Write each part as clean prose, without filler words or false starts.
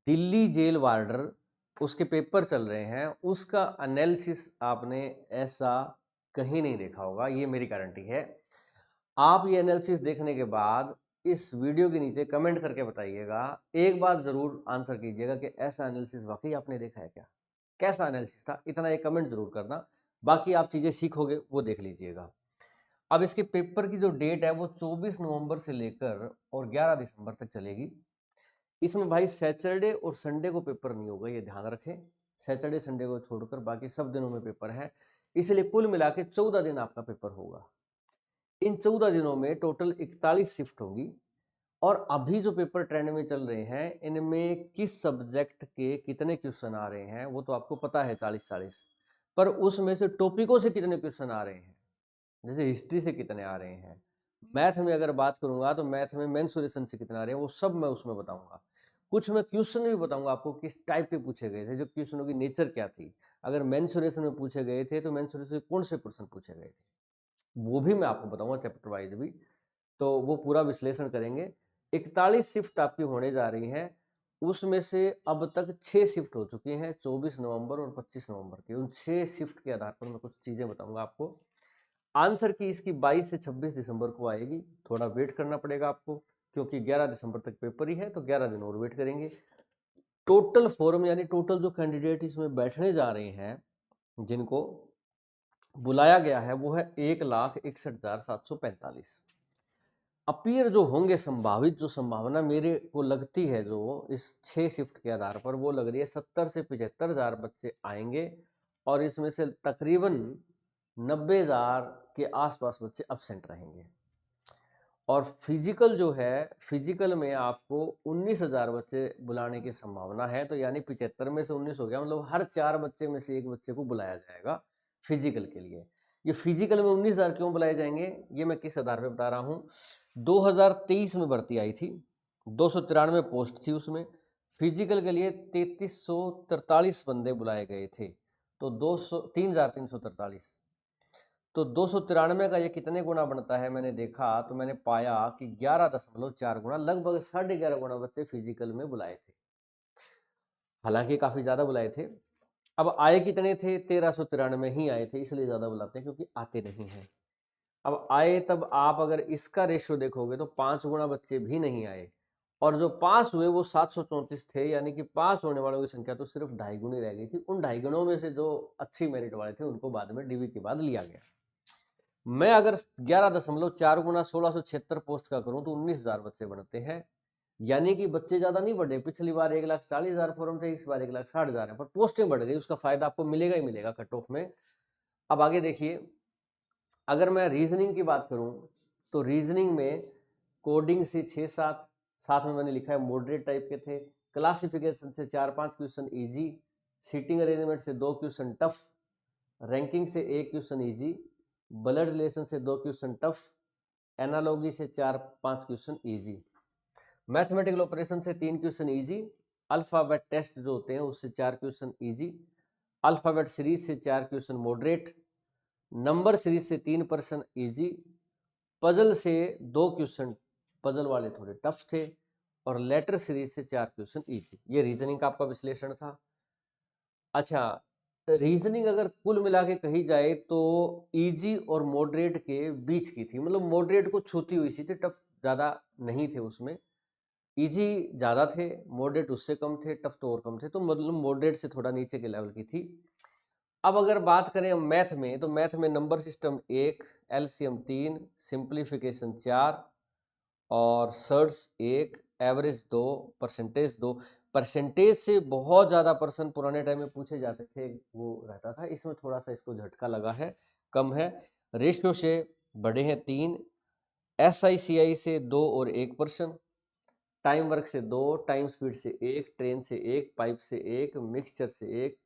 Delhi jail वार्डर उसके paper चल रहे हैं, उसका एनालिसिस आपने ऐसा कहीं नहीं देखा होगा, ये मेरी गारंटी है। आप ये एनालिसिस देखने के बाद इस वीडियो के नीचे कमेंट करके बताइएगा, एक बात जरूर आंसर कीजिएगा कि ऐसा एनालिसिस वाकई आपने देखा है क्या, कैसा एनालिसिस था, इतना एक कमेंट जरूर करना। बाकी आप चीजें सीखोगे वो देख लीजिएगा। अब इसके पेपर की जो डेट है वो 24 नवंबर से लेकर और 11 दिसंबर तक चलेगी। इसमें भाई सैटरडे और संडे को पेपर नहीं होगा, ये ध्यान रखें। सैटरडे संडे को छोड़कर बाकी सब दिनों में पेपर है, इसलिए कुल मिला के 14 दिन आपका पेपर होगा। इन 14 दिनों में टोटल 41 शिफ्ट होगी। और अभी जो पेपर ट्रेंड में चल रहे हैं, इनमें किस सब्जेक्ट के कितने क्वेश्चन आ रहे हैं वो तो आपको पता है, 40-40। पर उसमें से टॉपिकों से कितने क्वेश्चन आ रहे हैं, जैसे हिस्ट्री से कितने आ रहे हैं, मैथ में अगर बात करूंगा तो मैथ में मेंसुरेशन से कितना आ रहे हैं, वो सब मैं उसमें बताऊंगा। कुछ मैं क्वेश्चन भी बताऊंगा आपको किस टाइप के पूछे गए थे, जो क्वेश्चनों की नेचर क्या थी। अगर मेंसुरेशन में पूछे गए थे तो मेंसुरेशन कौन से प्रश्न पूछे गए थे वो भी मैं आपको बताऊंगा, चैप्टर वाइज भी। तो वो पूरा विश्लेषण करेंगे। 41 शिफ्ट आपकी होने जा रही है, उसमें से अब तक 6 शिफ्ट हो चुकी हैं, 24 नवंबर और 25 नवंबर की। उन 6 शिफ्ट के आधार पर मैं कुछ चीजें बताऊंगा आपको। आंसर की इसकी 22 से 26 दिसंबर को आएगी, थोड़ा वेट करना पड़ेगा आपको, क्योंकि 11 दिसंबर तक पेपर ही है, तो 11 दिन और वेट करेंगे। टोटल फॉर्म यानी टोटल जो कैंडिडेट इसमें बैठने जा रहे हैं, जिनको बुलाया गया है, वो है 1,61,745। अपीयर जो होंगे, संभावित जो संभावना मेरे को लगती है जो इस 6 शिफ्ट के आधार पर, वो लग रही है 70 से 75,000 बच्चे आएंगे। और इसमें से तकरीबन 90,000 के आसपास बच्चे अब्सेंट रहेंगे। और फिजिकल जो है, फिजिकल में आपको 19,000 बच्चे बुलाने की संभावना है। तो यानी 75 में से 19 हो गया, मतलब हर 4 बच्चे में से एक बच्चे को बुलाया जाएगा फिजिकल के लिए। ये फिजिकल में 19,000 क्यों बुलाए जाएंगे, ये मैं किस आधार पर बता रहा हूँ। 2023 में भर्ती आई थी, 293 पोस्ट थी उसमें। फिजिकल के लिए 3343 बंदे बुलाए गए थे, तो 3,343। तो 293 का ये कितने गुना बनता है, मैंने देखा तो मैंने पाया कि 11.4 गुना, लगभग 11.5 गुना बच्चे फिजिकल में बुलाए थे। हालांकि काफी ज्यादा बुलाए थे। अब आए कितने थे, 1393 ही आए थे, इसलिए ज्यादा बुलाते हैं क्योंकि आते नहीं हैं। अब आए तब आप अगर इसका रेशियो देखोगे तो 5 गुना बच्चे भी नहीं आए। और जो पास हुए वो 734 थे, यानी कि पास होने वालों की संख्या तो सिर्फ 2.5 गुनी रह गई थी। उन 2.5 गुणों में से जो अच्छी मेरिट वाले थे उनको बाद में डीवी के बाद लिया गया। मैं अगर 11.4 गुना 1676 पोस्ट का करूं तो 19,000 बच्चे बनते हैं। यानी कि बच्चे ज्यादा नहीं बढ़े, पिछली बार 1,40,000 फॉर्म थे, इस बार 1,60,000 है, पर पोस्टें बढ़ गई, उसका फायदा आपको मिलेगा ही मिलेगा कट ऑफ में। अब आगे देखिए, अगर मैं रीजनिंग की बात करूं तो रीजनिंग में कोडिंग से 6-7, साथ में मैंने लिखा है मॉडरेट टाइप के थे। क्लासिफिकेशन से 4-5 क्वेश्चन इजी, सीटिंग अरेंजमेंट से 2 क्वेश्चन टफ, रैंकिंग से 1 क्वेश्चन इजी, ब्लड रिलेशन से 2 क्वेश्चन टफ, एनालॉजी से 4-5 क्वेश्चन इजी, मैथमेटिकल ऑपरेशन से 3 क्वेश्चन इजी, अल्फाबेट टेस्ट जो होते हैं उससे 4 क्वेश्चन इजी, अल्फाबेट सीरीज से 4 क्वेश्चन मॉडरेट, नंबर सीरीज से 3% इजी, पजल से 2 क्वेश्चन, पजल वाले थोड़े टफ थे, और लेटर सीरीज से 4 क्वेश्चन इजी। ये रीजनिंग का आपका विश्लेषण था। अच्छा, रीजनिंग अगर कुल मिला के कही जाए तो इजी और मॉडरेट के बीच की थी, मतलब मॉडरेट को छूती हुई सी थी, टफ ज्यादा नहीं थे उसमें। इजी ज्यादा थे, मॉडरेट उससे कम थे, टफ तो और कम थे, तो मतलब मॉडरेट से थोड़ा नीचे के लेवल की थी। अब अगर बात करें मैथ में, तो मैथ में नंबर सिस्टम 1, एलसीएम 3, सिंप्लीफिकेशन 4, और सर्च 1, एवरेज 2, परसेंटेज 2। परसेंटेज से बहुत ज़्यादा पर्सन पुराने टाइम में पूछे जाते थे, वो रहता था। इसमें थोड़ा सा इसको झटका लगा है, कम है। रेशियो से बड़े हैं 3, SICI से 2 और 1%, टाइम वर्क से 2, टाइम स्पीड से 1, ट्रेन से 1, पाइप से 1, मिक्सचर से 1,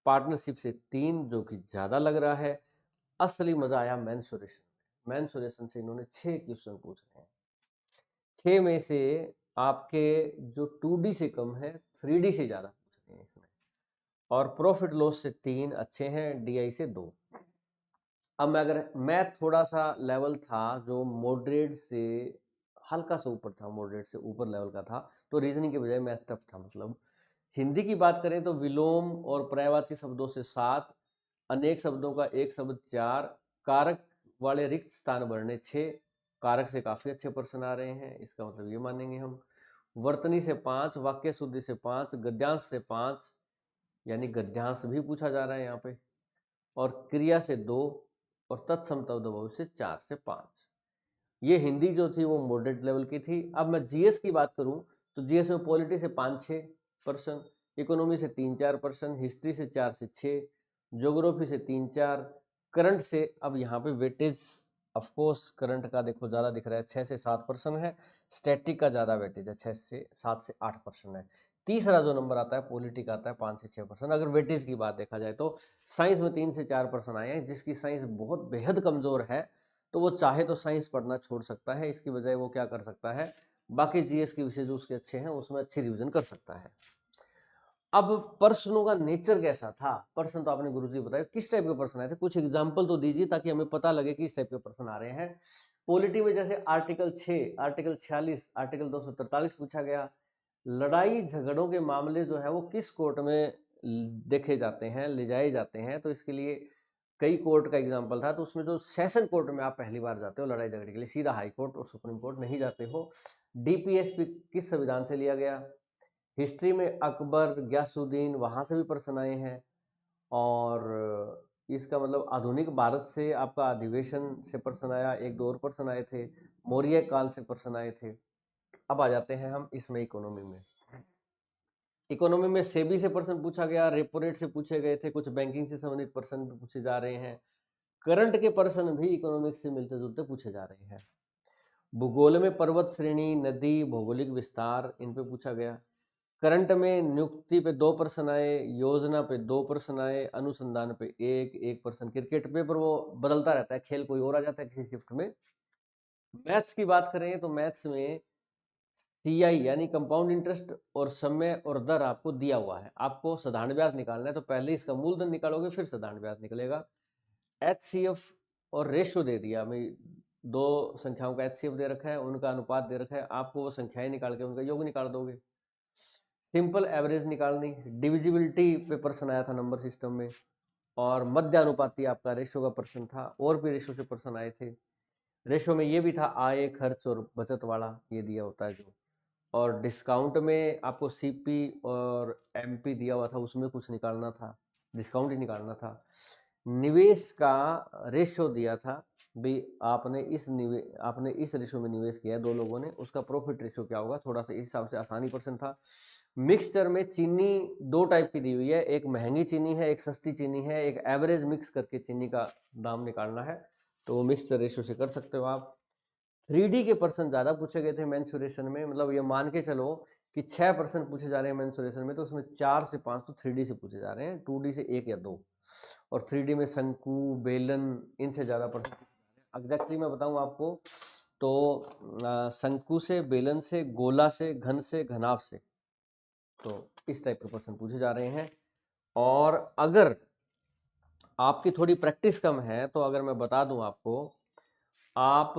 पार्टनरशिप से 3, जो कि ज़्यादा लग रहा है। असली मज़ा आया मेंसुरेशन। मेंसुरेशन से इन्होंने 6 क्वेश्चन पूछ रहे हैं। 6 में से आपके जो 2D से कम है, 3D से ज़्यादा पूछ रहे हैं इसमें। और प्रॉफिट लॉस से 3 अच्छे हैं, DI से 2। अब मैं अगर मैथ थोड़ा सा लेवल था जो मॉडरेट से हल्का सा ऊपर था, मॉडरेट से ऊपर लेवल का था, तो रीजनिंग के बजाय मैथ टफ था। मतलब हिंदी की बात करें तो विलोम और पर्यायवाची शब्दों से 7, अनेक शब्दों का एक शब्द 4, कारक वाले रिक्त स्थान बढ़ने 6, कारक से काफी अच्छे प्रश्न आ रहे हैं, इसका मतलब ये मानेंगे हम। वर्तनी से 5, वाक्य शुद्धि से 5, गद्यांश से 5, यानी गद्यांश भी पूछा जा रहा है यहाँ पे, और क्रिया से 2, और तत्सम तद्भव से 4 से 5। ये हिंदी जो थी वो मॉडरेट लेवल की थी। अब मैं जीएस की बात करूं तो जीएस में पॉलिटी से 5-6%, इकोनॉमी से 3-4%, हिस्ट्री से 4 से 6, ज्योग्राफी से 3-4, करंट से, अब यहाँ पे वेटेज ऑफकोर्स करंट का देखो ज़्यादा दिख रहा है, 6 से 7% है, स्टैटिक का ज़्यादा वेटेज है, 6 से 7 से 8% है। तीसरा जो नंबर आता है पॉलिटी का आता है 5 से 6%। अगर वेटेज की बात देखा जाए तो साइंस में 3 से 4% आए हैं, जिसकी साइंस बहुत बेहद कमज़ोर है तो वो चाहे तो साइंस पढ़ना छोड़ सकता है, इसकी बजाय वो क्या कर सकता है, बाकी जीएस के विषय जो उसके अच्छे हैं उसमें अच्छी रिवीजन कर सकता है। अब प्रश्नों का नेचर कैसा था, प्रश्न तो आपने गुरुजी बताया, किस टाइप के प्रश्न आए थे, कुछ एग्जाम्पल तो दीजिए ताकि हमें पता लगे कि इस टाइप के प्रश्न आ रहे हैं। पॉलिटी में जैसे आर्टिकल 6, आर्टिकल 46, आर्टिकल 243 पूछा गया। लड़ाई झगड़ों के मामले जो है वो किस कोर्ट में देखे जाते हैं, ले जाए जाते हैं, तो इसके लिए कई कोर्ट का एग्जाम्पल था, तो उसमें जो सेशन कोर्ट में आप पहली बार जाते हो लड़ाई झगड़े के लिए, सीधा हाई कोर्ट और सुप्रीम कोर्ट नहीं जाते हो। डीपीएसपी किस संविधान से लिया गया। हिस्ट्री में अकबर, गयासुद्दीन, वहां से भी प्रश्न आए हैं। और इसका मतलब आधुनिक भारत से आपका अधिवेशन से प्रश्न आया, एक दो और प्रश्न आए थे, मौर्य काल से प्रश्न आए थे। अब आ जाते हैं हम इसमें इकोनॉमी में। इकोनॉमी में सेबी से प्रश्न पूछा गया, रेपो रेट से पूछे गए थे, कुछ बैंकिंग से संबंधित प्रश्न भी पूछे जा रहे हैं, करंट के प्रश्न भी इकोनॉमिक्स से मिलते जुलते पूछे जा रहे हैं। भूगोल में पर्वत श्रेणी, नदी, भौगोलिक विस्तार, इन पे पूछा गया। करंट में नियुक्ति पे 2 प्रश्न आए, योजना पे 2 प्रश्न आए, अनुसंधान पे एक प्रश्न। क्रिकेट पे पर वो बदलता रहता है, खेल कोई और आ जाता है किसी शिफ्ट में। मैथ्स की बात करें तो मैथ्स में टीआई यानी कंपाउंड इंटरेस्ट और समय और दर आपको दिया हुआ है, आपको साधारण ब्याज निकालना है, तो पहले इसका मूलधन निकालोगे फिर साधारण ब्याज निकलेगा। एचसीएफ और रेशो दे दिया, मैं 2 संख्याओं का एचसीएफ दे रखा है, उनका अनुपात दे रखा है, आपको वो संख्याएं निकाल के उनका योग निकाल दोगे। सिंपल एवरेज निकालनी, डिविजिबिलिटी पे प्रश्न आया था नंबर सिस्टम में, और मध्य अनुपाती आपका रेशो का प्रश्न था, और भी रेशो से प्रश्न आए थे। रेशो में ये भी था आय, खर्च और बचत वाला, ये दिया होता है जो। और डिस्काउंट में आपको सीपी और एमपी दिया हुआ था, उसमें कुछ निकालना था, डिस्काउंट ही निकालना था। निवेश का रेशो दिया था, भाई आपने इस रेशो में निवेश किया है 2 लोगों ने, उसका प्रॉफिट रेशो क्या होगा, थोड़ा सा इस हिसाब से आसानी प्रश्न था। मिक्सचर में चीनी 2 टाइप की दी हुई है, एक महंगी चीनी है, एक सस्ती चीनी है, एक एवरेज मिक्स करके चीनी का दाम निकालना है, तो वो मिक्सचर रेशो से कर सकते हो आप। 3D के प्रश्न ज़्यादा पूछे गए थे मेंसुरेशन में, मतलब ये मान के चलो कि 6 प्रश्न पूछे जा रहे हैं मेंसुरेशन में, तो उसमें 4 से 5 तो 3D से पूछे जा रहे हैं, 2D से 1 या 2। और 3D में शंकु, बेलन, इनसे ज़्यादा प्रश्न एग्जैक्टली मैं बताऊं आपको तो शंकु से, बेलन से, गोला से, घन से, घनाभ से, तो इस टाइप के प्रश्न पूछे जा रहे हैं। और अगर आपकी थोड़ी प्रैक्टिस कम है तो अगर मैं बता दूं आपको, आप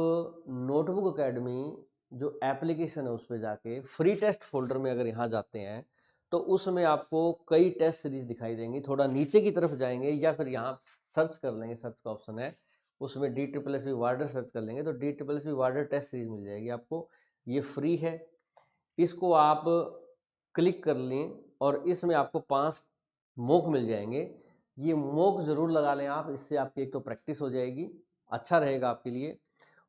नोटबुक एकेडमी जो एप्लीकेशन है उस पर जाके फ्री टेस्ट फोल्डर में अगर यहाँ जाते हैं तो उसमें आपको कई टेस्ट सीरीज दिखाई देंगी। थोड़ा नीचे की तरफ जाएंगे या फिर यहाँ सर्च कर लेंगे, सर्च का ऑप्शन है उसमें DSSB वार्डर सर्च कर लेंगे तो DSSB वार्डर टेस्ट सीरीज मिल जाएगी आपको, ये फ्री है, इसको आप क्लिक कर लें और इसमें आपको 5 मॉक मिल जाएंगे। ये मॉक जरूर लगा लें आप, इससे आपकी एक तो प्रैक्टिस हो जाएगी, अच्छा रहेगा आपके लिए।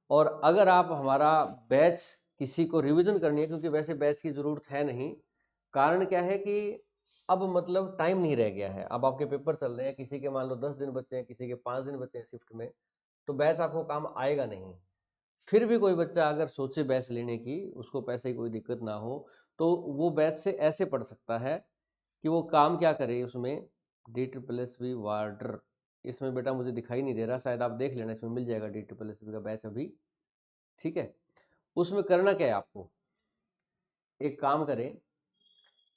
और अगर आप हमारा बैच किसी को रिवीजन करनी है, क्योंकि वैसे बैच की ज़रूरत है नहीं, कारण क्या है कि अब मतलब टाइम नहीं रह गया है, अब आपके पेपर चल रहे हैं, किसी के मान लो 10 दिन बचे हैं, किसी के 5 दिन बचे हैं शिफ्ट में, तो बैच आपको काम आएगा नहीं। फिर भी कोई बच्चा अगर सोचे बैच लेने की, उसको पैसे की कोई दिक्कत ना हो, तो वो बैच से ऐसे पढ़ सकता है कि वो काम क्या करे उसमें, DSSB वार्डर, इसमें बेटा मुझे दिखाई नहीं दे रहा, शायद आप देख लेना, इसमें मिल जाएगा DSSB का बैच अभी, ठीक है। उसमें करना क्या है आपको, एक काम करें,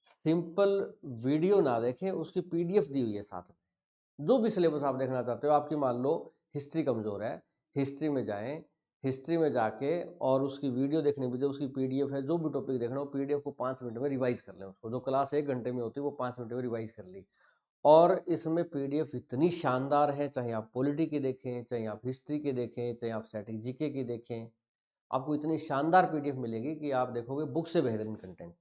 सिंपल वीडियो ना देखें, उसकी PDF दी हुई है साथ में, जो भी सिलेबस आप देखना चाहते हो, आपकी मान लो हिस्ट्री कमजोर है, हिस्ट्री में जाएं, हिस्ट्री में जाके और उसकी वीडियो देखने भी, जो उसकी पीडीएफ है, जो भी टॉपिक देखना हो पीडीएफ को 5 मिनट में रिवाइज कर लें। उसको जो क्लास 1 घंटे में होती है वो 5 मिनट में रिवाइज कर ली। और इसमें पीडीएफ इतनी शानदार है, चाहे आप पॉलिटी की देखें, चाहे आप हिस्ट्री की देखें, चाहे आप स्टैटिक जीके की देखें, आपको इतनी शानदार पीडीएफ मिलेगी कि आप देखोगे बुक से बेहतरीन कंटेंट।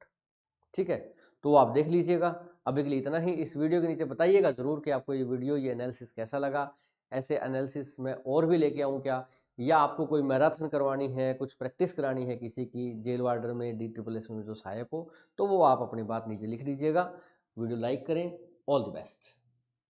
ठीक है, तो वो आप देख लीजिएगा। अभी के लिए इतना ही। इस वीडियो के नीचे बताइएगा जरूर कि आपको ये वीडियो, ये एनालिसिस कैसा लगा। ऐसे एनालिसिस मैं और भी लेके आऊँ क्या, या आपको कोई मैराथन करवानी है, कुछ प्रैक्टिस करानी है किसी की जेल वार्डर में, DSSS में जो सहायक हो, तो वो आप अपनी बात नीचे लिख दीजिएगा। वीडियो लाइक करें। All the best.